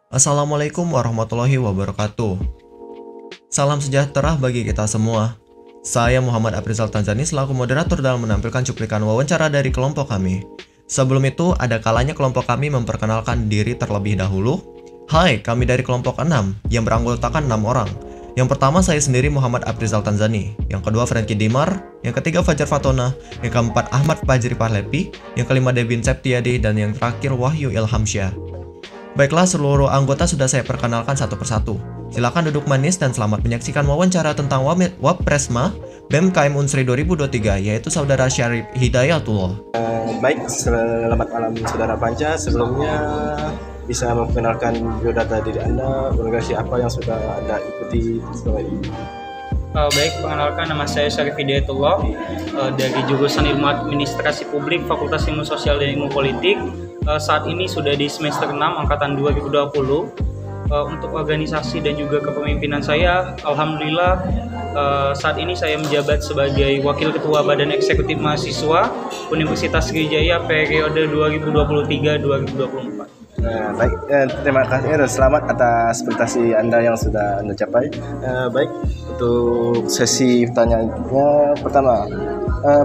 Assalamualaikum warahmatullahi wabarakatuh. Salam sejahtera bagi kita semua. Saya Muhammad Aprizal Tanzani selaku moderator dalam menampilkan cuplikan wawancara dari kelompok kami. Sebelum itu, ada kalanya kelompok kami memperkenalkan diri terlebih dahulu. Hai, kami dari kelompok 6 yang beranggotakan 6 orang. Yang pertama saya sendiri Muhammad Aprizal Tanzani, yang kedua Franky Dimar, yang ketiga Fajar Fatona, yang keempat Ahmad Fajri Pahlepi, yang kelima Devin Septiadi, dan yang terakhir Wahyu Ilhamsyah. Baiklah, seluruh anggota sudah saya perkenalkan satu persatu. Silakan duduk manis dan selamat menyaksikan wawancara tentang Wappresma BEM KM Unsri 2023, yaitu Saudara Syarif Hidayatullah. Baik, selamat malam Saudara Panca. Sebelumnya bisa memperkenalkan biodata diri Anda, organisasi apa yang sudah Anda ikuti selama ini? Baik, perkenalkan nama saya Syarif Hidayatullah dari jurusan Ilmu Administrasi Publik Fakultas Ilmu Sosial dan Ilmu Politik. Saat ini sudah di semester 6 angkatan 2020. Untuk organisasi dan juga kepemimpinan saya, alhamdulillah saat ini saya menjabat sebagai Wakil Ketua Badan Eksekutif Mahasiswa Universitas Sriwijaya periode 2023-2024. Baik, terima kasih dan selamat atas prestasi Anda yang sudah Anda capai. Baik, untuk sesi pertanyaannya pertama,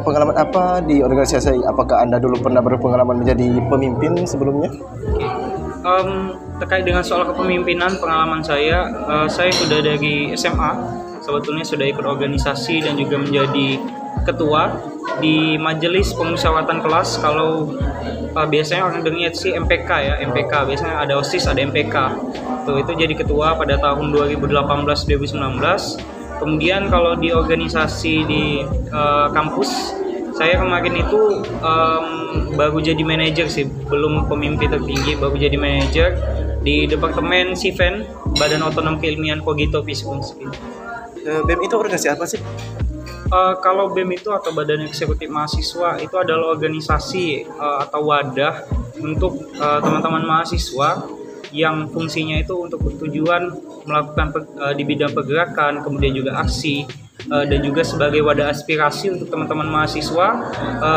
pengalaman apa di organisasi? Apakah Anda dulu pernah berpengalaman menjadi pemimpin sebelumnya? Terkait dengan soal kepemimpinan, pengalaman saya sudah dari SMA, sebetulnya sudah ikut organisasi dan juga menjadi ketua di majelis pemusyawaratan kelas. Kalau biasanya orang dengar sih MPK ya, MPK biasanya ada OSIS, ada MPK. Itu jadi ketua pada tahun 2018-2019. Kemudian kalau di organisasi di kampus, saya kemarin itu baru jadi manajer sih, belum pemimpin tertinggi, baru jadi manajer di Departemen Siven, Badan Otonom Keilmian Kogito Viskunski. BEM itu organisasi apa sih? Kalau BEM itu atau Badan Eksekutif Mahasiswa itu adalah organisasi atau wadah untuk teman-teman mahasiswa yang fungsinya itu untuk tujuan melakukan di bidang pergerakan, kemudian juga aksi, dan juga sebagai wadah aspirasi untuk teman-teman mahasiswa,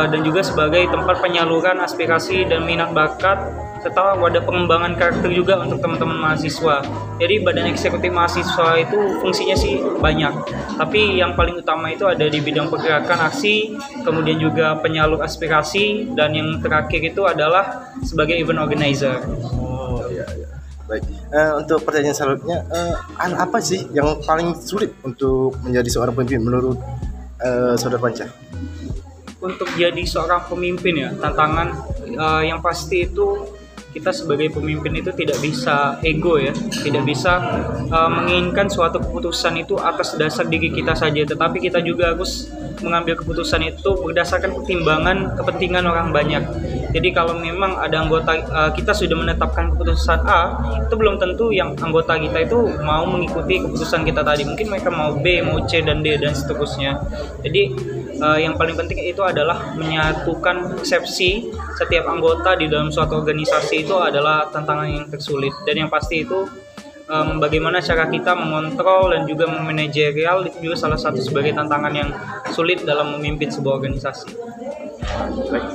dan juga sebagai tempat penyaluran aspirasi dan minat bakat, serta wadah pengembangan karakter juga untuk teman-teman mahasiswa. Jadi Badan Eksekutif Mahasiswa itu fungsinya sih banyak, tapi yang paling utama itu ada di bidang pergerakan aksi, kemudian juga penyalur aspirasi, dan yang terakhir itu adalah sebagai event organizer. Oh iya. Baik, untuk pertanyaan selanjutnya, apa sih yang paling sulit untuk menjadi seorang pemimpin menurut Saudara Panca? Untuk jadi seorang pemimpin ya, tantangan yang pasti itu kita sebagai pemimpin itu tidak bisa ego ya, tidak bisa menginginkan suatu keputusan itu atas dasar diri kita saja, tetapi kita juga harus mengambil keputusan itu berdasarkan pertimbangan kepentingan orang banyak. Jadi kalau memang ada anggota kita sudah menetapkan keputusan A, itu belum tentu yang anggota kita itu mau mengikuti keputusan kita tadi. Mungkin mereka mau B, mau C dan D dan seterusnya. Jadi yang paling penting itu adalah menyatukan persepsi setiap anggota di dalam suatu organisasi. Itu adalah tantangan yang tersulit, dan yang pasti itu bagaimana cara kita mengontrol dan juga memanajerial itu juga salah satu sebagai tantangan yang sulit dalam memimpin sebuah organisasi. Baik,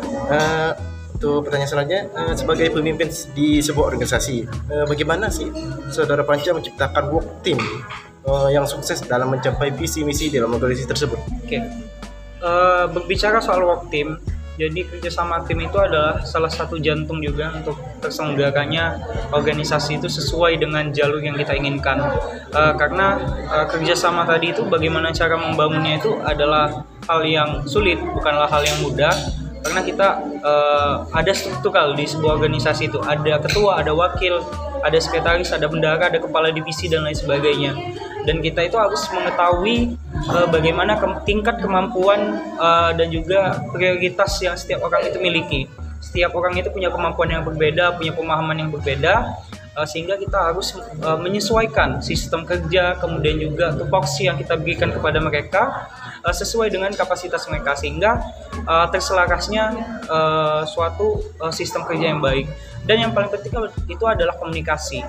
untuk pertanyaan selanjutnya, sebagai pemimpin di sebuah organisasi, bagaimana sih Saudara Panca menciptakan work team yang sukses dalam mencapai visi misi dalam organisasi tersebut? Oke. Berbicara soal work team, jadi kerjasama tim itu adalah salah satu jantung juga untuk terselenggaranya organisasi itu sesuai dengan jalur yang kita inginkan. Karena kerjasama tadi itu bagaimana cara membangunnya itu adalah hal yang sulit, bukanlah hal yang mudah. Karena kita ada struktural di sebuah organisasi itu, ada ketua, ada wakil, ada sekretaris, ada bendahara, ada kepala divisi dan lain sebagainya. Dan kita itu harus mengetahui bagaimana tingkat kemampuan dan juga prioritas yang setiap orang itu miliki. Setiap orang itu punya kemampuan yang berbeda, punya pemahaman yang berbeda, sehingga kita harus menyesuaikan sistem kerja, kemudian juga tupoksi yang kita berikan kepada mereka sesuai dengan kapasitas mereka, sehingga terselarasnya suatu sistem kerja yang baik. Dan yang paling penting itu adalah komunikasi.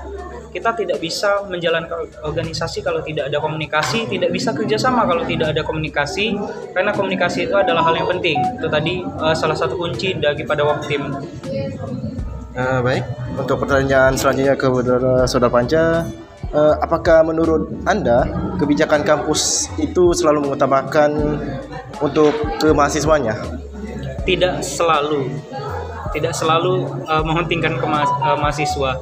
Kita tidak bisa menjalankan organisasi kalau tidak ada komunikasi, tidak bisa kerjasama kalau tidak ada komunikasi, karena komunikasi itu adalah hal yang penting. Itu tadi salah satu kunci daripada work team. Baik, Untuk pertanyaan selanjutnya ke Saudara Panca, apakah menurut Anda kebijakan kampus itu selalu mengutamakan untuk ke mahasiswanya? Tidak selalu, mementingkan ke mahasiswa.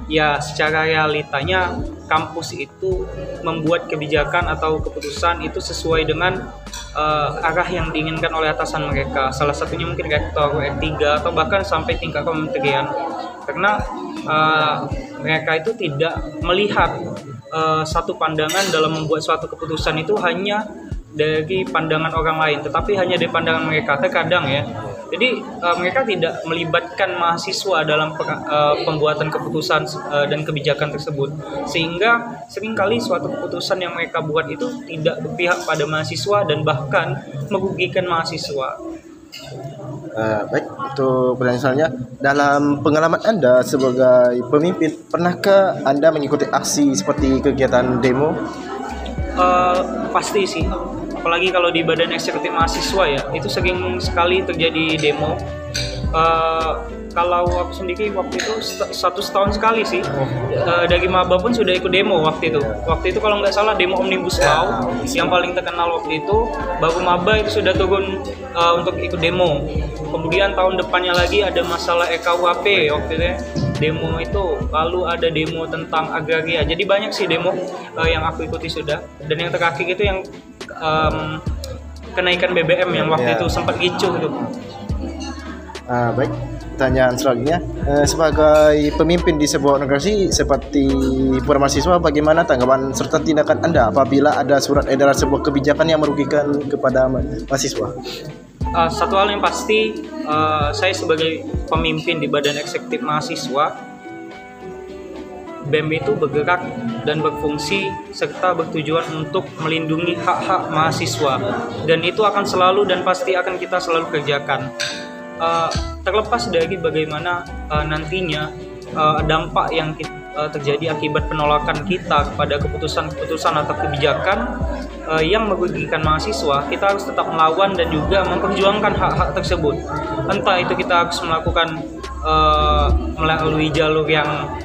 Ya secara realitanya kampus itu membuat kebijakan atau keputusan itu sesuai dengan arah yang diinginkan oleh atasan mereka. Salah satunya mungkin rektor, R3 atau bahkan sampai tingkat kementerian. Karena mereka itu tidak melihat satu pandangan dalam membuat suatu keputusan itu hanya dari pandangan orang lain, tetapi hanya dari pandangan mereka. Terkadang ya, jadi mereka tidak melibatkan mahasiswa dalam pembuatan keputusan dan kebijakan tersebut, sehingga seringkali suatu keputusan yang mereka buat itu tidak berpihak pada mahasiswa dan bahkan merugikan mahasiswa. Baik, untuk pertanyaan selanjutnya, dalam pengalaman Anda sebagai pemimpin, pernahkah Anda mengikuti aksi seperti kegiatan demo? Pasti sih, apalagi kalau di badan eksekutif mahasiswa ya, itu sering sekali terjadi demo. Kalau aku sendiri waktu itu 1 tahun sekali sih, dari maba pun sudah ikut demo waktu itu. Waktu itu kalau nggak salah demo Omnibus Law yang paling terkenal waktu itu, baru maba itu sudah turun untuk ikut demo. Kemudian tahun depannya lagi ada masalah EKUHP waktu itu ya. Demo itu, lalu ada demo tentang agraria. Jadi banyak sih demo yang aku ikuti sudah. Dan yang terakhir itu yang kenaikan BBM yang waktu itu sempat ricuh itu. Baik, pertanyaan selanjutnya, sebagai pemimpin di sebuah organisasi seperti Himpunan Mahasiswa, bagaimana tanggapan serta tindakan Anda apabila ada surat edaran sebuah kebijakan yang merugikan kepada mahasiswa? Satu hal yang pasti, saya sebagai pemimpin di badan eksekutif mahasiswa, BEM itu bergerak dan berfungsi serta bertujuan untuk melindungi hak-hak mahasiswa, dan itu akan selalu dan pasti akan kita selalu kerjakan. Terlepas dari bagaimana nantinya dampak yang terjadi akibat penolakan kita kepada keputusan-keputusan atau kebijakan yang merugikan mahasiswa, kita harus tetap melawan dan juga memperjuangkan hak-hak tersebut. Entah itu kita harus melakukan melalui jalur yang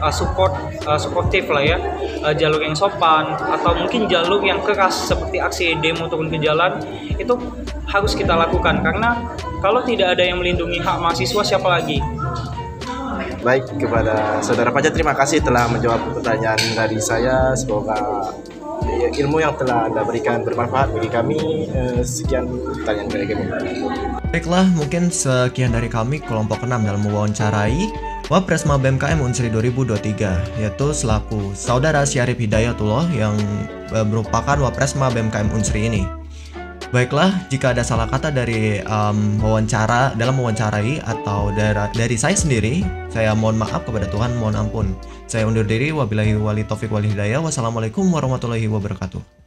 suportif lah ya, jalur yang sopan, atau mungkin jalur yang keras seperti aksi demo turun ke jalan, itu harus kita lakukan, karena kalau tidak ada yang melindungi hak mahasiswa, siapa lagi? Baik, kepada Saudara Panca, terima kasih telah menjawab pertanyaan dari saya. Semoga ilmu yang telah Anda berikan bermanfaat bagi kami. Sekian pertanyaan dari kami. Baiklah, mungkin sekian dari kami kelompok 6 dalam mewawancarai Wapresma BMKM Unsri 2023, yaitu selaku Saudara Syarif Hidayatullah yang merupakan Wapresma BMKM Unsri ini. Baiklah, jika ada salah kata dari dalam mewawancarai atau dari saya sendiri, saya mohon maaf kepada Tuhan, mohon ampun. Saya undur diri, wabillahi wali taufiq wal hidayah. Wassalamualaikum warahmatullahi wabarakatuh.